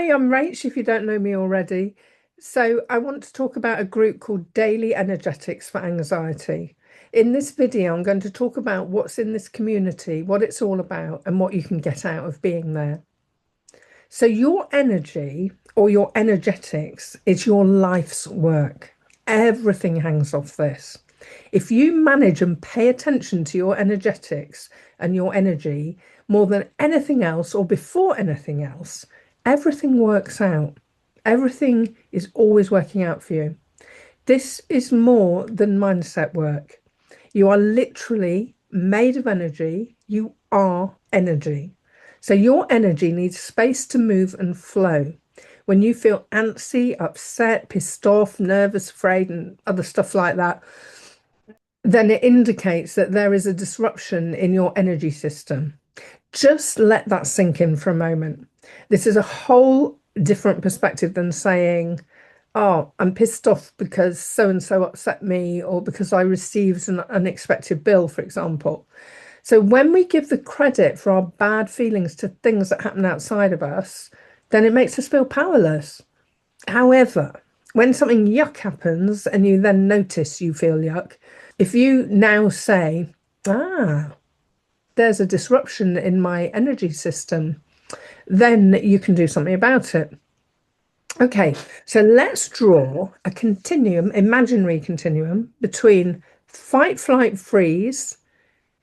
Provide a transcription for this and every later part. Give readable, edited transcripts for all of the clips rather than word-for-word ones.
Hey, I'm Rach, if you don't know me already. So, I want to talk about a group called Daily Energetics for Anxiety. In this video, I'm going to talk about what's in this community, what it's all about, and what you can get out of being there. So, your energy or your energetics is your life's work. Everything hangs off this. If you manage and pay attention to your energetics and your energy more than anything else or before anything else, everything works out. Everything is always working out for you. This is more than mindset work. You are literally made of energy. You are energy. So your energy needs space to move and flow. When you feel antsy, upset, pissed off, nervous, afraid, and other stuff like that, then it indicates that there is a disruption in your energy system. Just let that sink in for a moment. This is a whole different perspective than saying, oh, I'm pissed off because so and so upset me, or because I received an unexpected bill, for example. So when we give the credit for our bad feelings to things that happen outside of us, then it makes us feel powerless. However, when something yuck happens and you then notice you feel yuck, if you now say, there's a disruption in my energy system, then you can do something about it. Okay, so let's draw a continuum, imaginary continuum between fight, flight, freeze,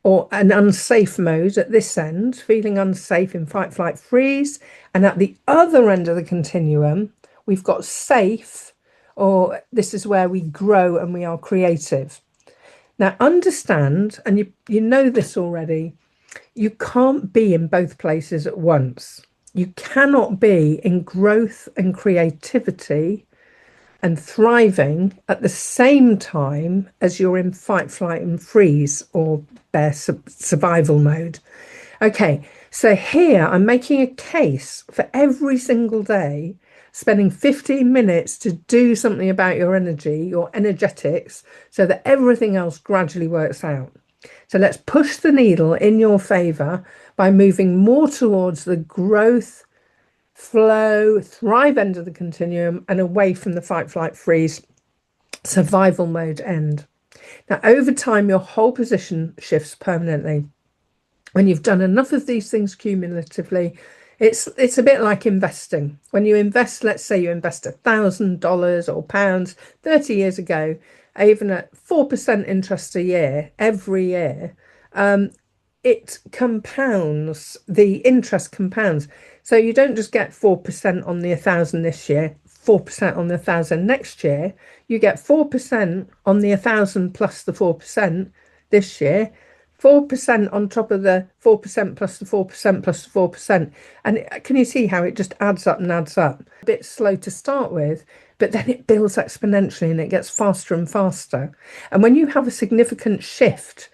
or an unsafe mode at this end, feeling unsafe in fight, flight, freeze. And at the other end of the continuum, we've got safe, or this is where we grow and we are creative. Now, understand, and you know this already, you can't be in both places at once. You cannot be in growth and creativity and thriving at the same time as you're in fight, flight, and freeze or bare survival mode. Okay, so here I'm making a case for every single day, spending 15 minutes to do something about your energy, your energetics, so that everything else gradually works out. So let's push the needle in your favor by moving more towards the growth, flow, thrive end of the continuum and away from the fight, flight, freeze, survival mode end. Now, over time, your whole position shifts permanently. When you've done enough of these things cumulatively, it's a bit like investing. When you invest, let's say you invest $1,000 or pounds 30 years ago, even at 4% interest a year, every year, it compounds, the interest compounds. So you don't just get 4% on the 1,000 this year, 4% on the 1,000 next year. You get 4% on the 1,000 plus the 4% this year, 4% on top of the 4% plus the 4% plus the 4%. And can you see how it just adds up and adds up? A bit slow to start with, but then it builds exponentially and it gets faster and faster. And when you have a significant shift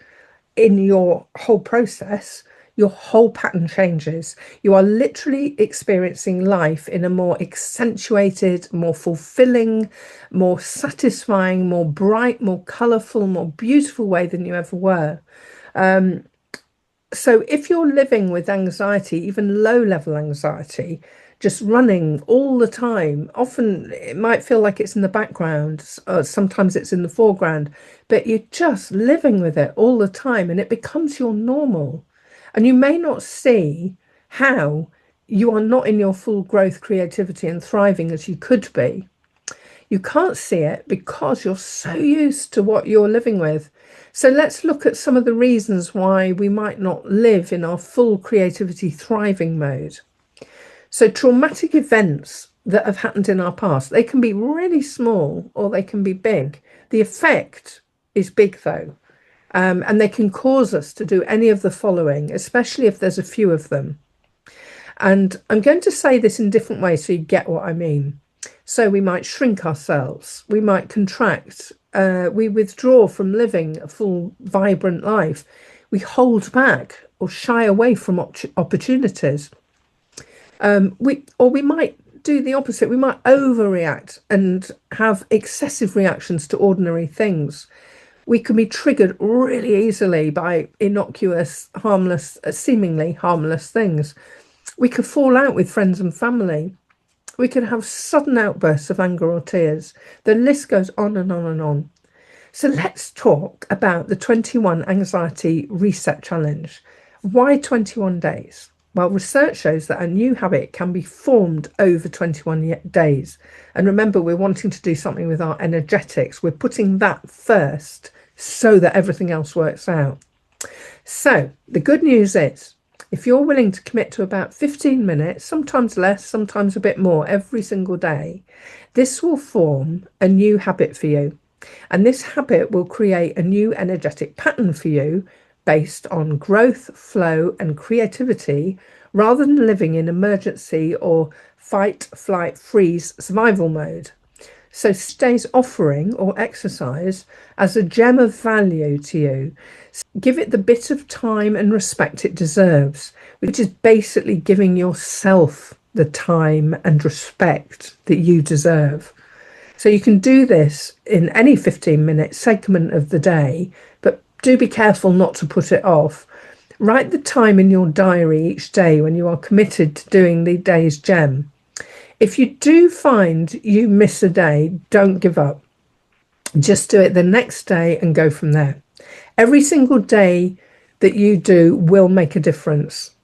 in your whole process, your whole pattern changes. You are literally experiencing life in a more accentuated, more fulfilling, more satisfying, more bright, more colourful, more beautiful way than you ever were. So if you're living with anxiety, even low level anxiety, just running all the time, often it might feel like it's in the background, sometimes it's in the foreground, but you're just living with it all the time and it becomes your normal. And you may not see how you are not in your full growth, creativity, and thriving as you could be. You can't see it because you're so used to what you're living with. So let's look at some of the reasons why we might not live in our full creativity thriving mode. So traumatic events that have happened in our past, they can be really small or they can be big. The effect is big though. And they can cause us to do any of the following, especially if there's a few of them. And I'm going to say this in different ways so you get what I mean. So we might shrink ourselves, we might contract, we withdraw from living a full, vibrant life. We hold back or shy away from opportunities. We might do the opposite. We might overreact and have excessive reactions to ordinary things. We can be triggered really easily by innocuous, harmless, seemingly harmless things. We could fall out with friends and family. We can have sudden outbursts of anger or tears. The list goes on and on and on. So let's talk about the 21 Anxiety Reset Challenge. Why 21 days? Well, research shows that a new habit can be formed over 21 days. And remember, we're wanting to do something with our energetics. We're putting that first so that everything else works out. So the good news is, if you're willing to commit to about 15 minutes, sometimes less, sometimes a bit more every single day, this will form a new habit for you. And this habit will create a new energetic pattern for you based on growth, flow, and creativity, rather than living in emergency or fight, flight, freeze survival mode. So today's offering or exercise as a gem of value to you. Give it the bit of time and respect it deserves, which is basically giving yourself the time and respect that you deserve. So you can do this in any 15-minute segment of the day, but do be careful not to put it off. Write the time in your diary each day when you are committed to doing the day's gem. If you do find you miss a day, don't give up. Just do it the next day and go from there. Every single day that you do will make a difference.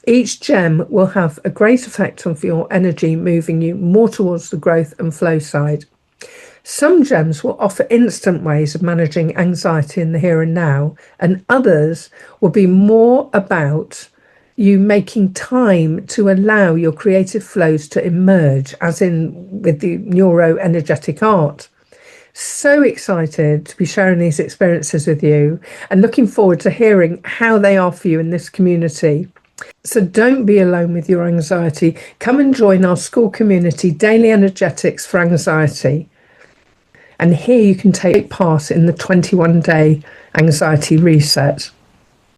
Each gem will have a great effect on your energy, moving you more towards the growth and flow side. Some gems will offer instant ways of managing anxiety in the here and now, and others will be more about you making time to allow your creative flows to emerge, as in with the neuroenergetic art. So excited to be sharing these experiences with you and looking forward to hearing how they are for you in this community. So don't be alone with your anxiety. Come and join our Skool community, Daily Energetics for Anxiety. And here you can take part in the 21-day anxiety reset.